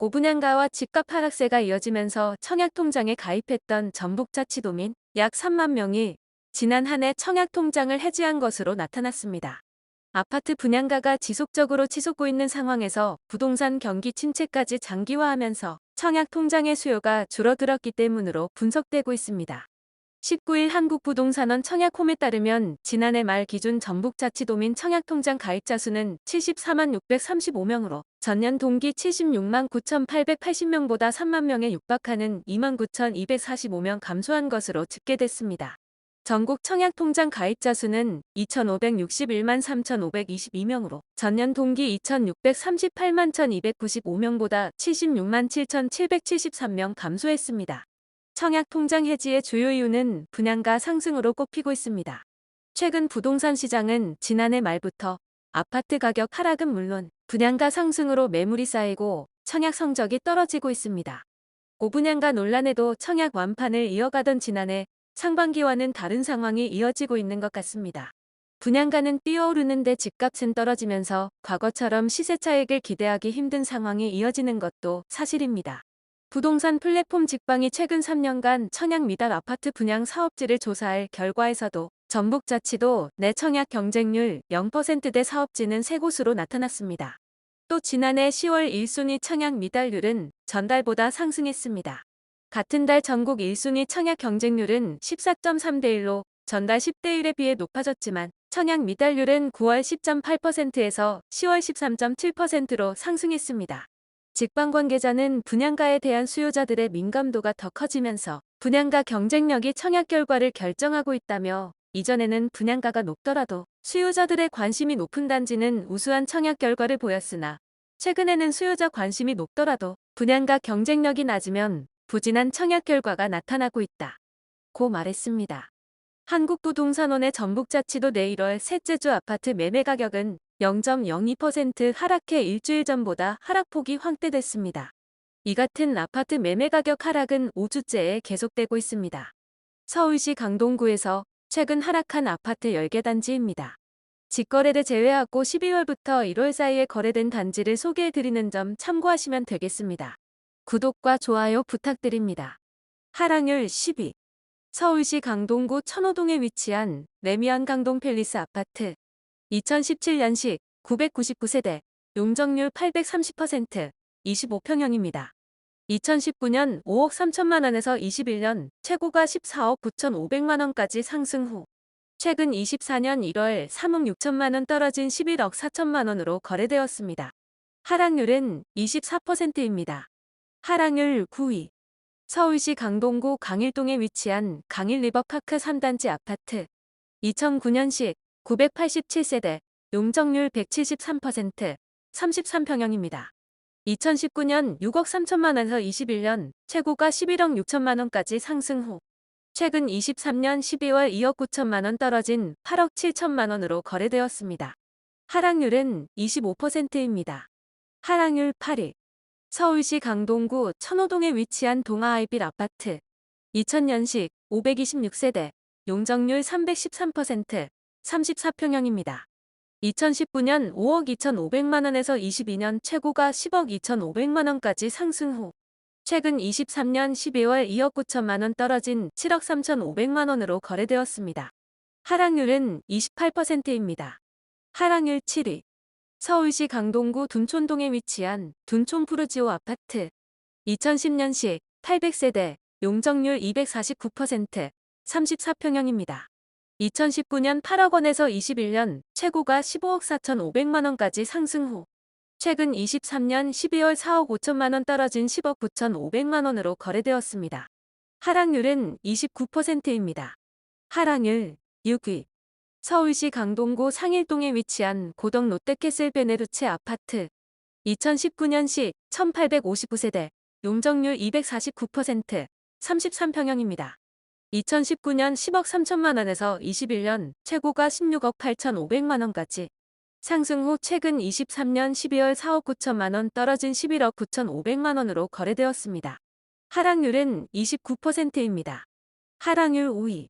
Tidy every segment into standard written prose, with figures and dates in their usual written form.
고분양가와 집값 하락세가 이어지면서 청약통장에 가입했던 전북자치도민 약 3만 명이 지난 한 해 청약통장을 해지한 것으로 나타났습니다. 아파트 분양가가 지속적으로 치솟고 있는 상황에서 부동산 경기 침체까지 장기화하면서 청약통장의 수요가 줄어들었기 때문으로 분석되고 있습니다. 19일 한국부동산원 청약홈에 따르면 지난해 말 기준 전북자치도민 청약통장 가입자 수는 74만 635명으로 전년 동기 76만 9,880명보다 3만 명에 육박하는 2만 9,245명 감소한 것으로 집계됐습니다. 전국 청약통장 가입자 수는 2,561만 3,522명으로 전년 동기 2,638만 1,295명보다 76만 7,773명 감소했습니다. 청약통장 해지의 주요 이유는 분양가 상승으로 꼽히고 있습니다. 최근 부동산 시장은 지난해 말부터 아파트 가격 하락은 물론 분양가 상승으로 매물이 쌓이고 청약 성적이 떨어지고 있습니다. 고분양가 논란에도 청약 완판을 이어가던 지난해 상반기와는 다른 상황이 이어지고 있는 것 같습니다. 분양가는 뛰어오르는데 집값은 떨어지면서 과거처럼 시세 차익을 기대하기 힘든 상황이 이어지는 것도 사실입니다. 부동산 플랫폼 직방이 최근 3년간 청약 미달 아파트 분양 사업지를 조사할 결과에서도 전북자치도 내 청약 경쟁률 0%대 사업지는 3곳으로 나타났습니다. 또 지난해 10월 1순위 청약 미달률은 전달보다 상승했습니다. 같은 달 전국 1순위 청약 경쟁률은 14.3대 1로 전달 10대 1에 비해 높아졌지만 청약 미달률은 9월 10.8%에서 10월 13.7%로 상승했습니다. 직방 관계자는 분양가에 대한 수요자들의 민감도가 더 커지면서 분양가 경쟁력이 청약 결과를 결정하고 있다며 이전에는 분양가가 높더라도 수요자들의 관심이 높은 단지는 우수한 청약 결과를 보였으나 최근에는 수요자 관심이 높더라도 분양가 경쟁력이 낮으면 부진한 청약 결과가 나타나고 있다. 고 말했습니다. 한국부동산원의 전북자치도 내 1월 셋째 주 아파트 매매 가격은 0.02% 하락해 일주일 전보다 하락폭이 확대됐습니다. 이 같은 아파트 매매 가격 하락은 5주째에 계속되고 있습니다. 서울시 강동구에서 최근 하락한 아파트 10개 단지입니다. 직거래를 제외하고 12월부터 1월 사이에 거래된 단지를 소개해드리는 점 참고하시면 되겠습니다. 구독과 좋아요 부탁드립니다. 하락률 10위. 서울시 강동구 천호동에 위치한 레미안 강동 팰리스 아파트. 2017년식 999세대, 용적률 830%, 25평형입니다. 2019년 5억 3천만 원에서 21년 최고가 14억 9,500만 원까지 상승 후 최근 24년 1월 3억 6천만 원 떨어진 11억 4천만 원으로 거래되었습니다. 하락률은 24%입니다. 하락률 9위. 서울시 강동구 강일동에 위치한 강일리버파크 3단지 아파트. 2009년식 987세대, 용적률 173%, 33평형입니다. 2019년 6억 3천만 원에서 21년 최고가 11억 6천만 원까지 상승 후 최근 23년 12월 2억 9천만 원 떨어진 8억 7천만 원으로 거래되었습니다. 하락률은 25%입니다. 하락률 8위. 서울시 강동구 천호동에 위치한 동아하이빌 아파트. 2000년식 526세대, 용적률 313%, 34평형입니다. 2019년 5억 2,500만 원에서 22년 최고가 10억 2,500만 원까지 상승 후 최근 23년 12월 2억 9천만 원 떨어진 7억 3,500만 원으로 거래되었습니다. 하락률은 28%입니다. 하락률 7위. 서울시 강동구 둔촌동에 위치한 둔촌 푸르지오 아파트. 2010년식 800세대, 용적률 249%, 34평형입니다. 2019년 8억 원에서 21년 최고가 15억 4,500만 원까지 상승 후 최근 23년 12월 4억 5천만 원 떨어진 10억 9,500만 원으로 거래되었습니다. 하락률은 29%입니다. 하락률 6위. 서울시 강동구 상일동에 위치한 고덕 롯데캐슬 베네루체 아파트. 2019년식 1859세대, 용적률 249%, 33평형입니다. 2019년 10억 3천만 원에서 21년 최고가 16억 8,500만 원까지 상승 후 최근 23년 12월 4억 9천만 원 떨어진 11억 9,500만 원으로 거래되었습니다. 하락률은 29%입니다. 하락률 5위.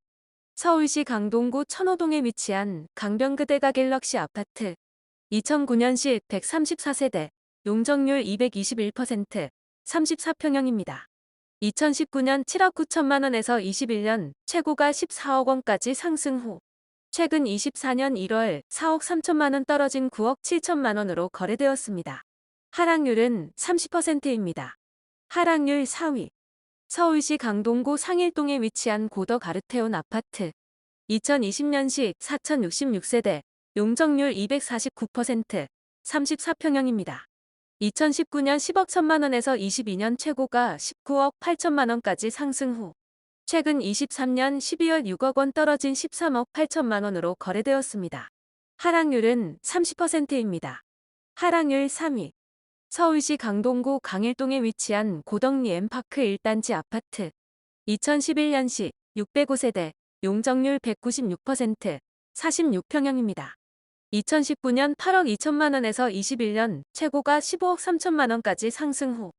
서울시 강동구 천호동에 위치한 강변그대가 갤럭시 아파트. 2009년식 134세대, 용적률 221%, 34평형입니다. 2019년 7억 9천만 원에서 21년 최고가 14억 원까지 상승 후 최근 24년 1월 4억 3천만 원 떨어진 9억 7천만 원으로 거래되었습니다. 하락률은 30%입니다. 하락률 4위. 서울시 강동구 상일동에 위치한 고덕 아르테온 아파트. 2020년식 4,066세대, 용적률 249%, 34평형입니다. 2019년 10억 1천만 원에서 22년 최고가 19억 8천만 원까지 상승 후 최근 23년 12월 6억 원 떨어진 13억 8천만 원으로 거래되었습니다. 하락률은 30%입니다. 하락률 3위. 서울시 강동구 강일동에 위치한 고덕리 엠파크 1단지 아파트. 2011년식 605세대, 용적률 196%, 46평형입니다. 2019년 8억 2천만 원에서 21년 최고가 15억 3천만 원까지 상승 후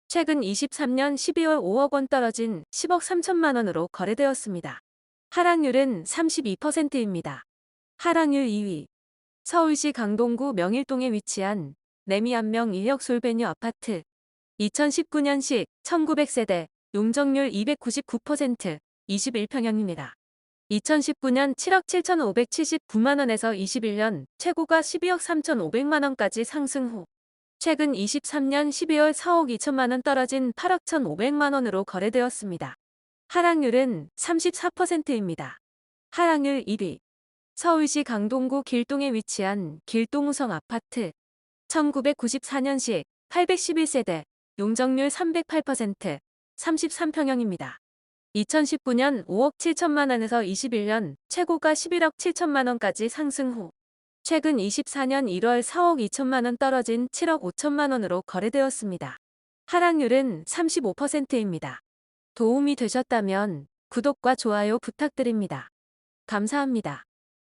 최근 23년 12월 5억 원 떨어진 10억 3천만 원으로 거래되었습니다. 하락률은 32%입니다. 하락률 2위. 서울시 강동구 명일동에 위치한 레미안명 인력솔베뉴 아파트. 2019년식 1900세대, 용적률 299%, 21평형입니다. 2019년 7억 7,579만 원에서 21년 최고가 12억 3,500만 원까지 상승 후 최근 23년 12월 4억 2천만 원 떨어진 8억 1,500만 원으로 거래되었습니다. 하락률은 34%입니다. 하락률 1위. 서울시 강동구 길동에 위치한 길동우성 아파트. 1994년식 811세대, 용적률 308%, 33평형입니다. 2019년 5억 7천만 원에서 21년 최고가 11억 7천만 원까지 상승 후 최근 24년 1월 4억 2천만 원 떨어진 7억 5천만 원으로 거래되었습니다. 하락률은 35%입니다. 도움이 되셨다면 구독과 좋아요 부탁드립니다. 감사합니다.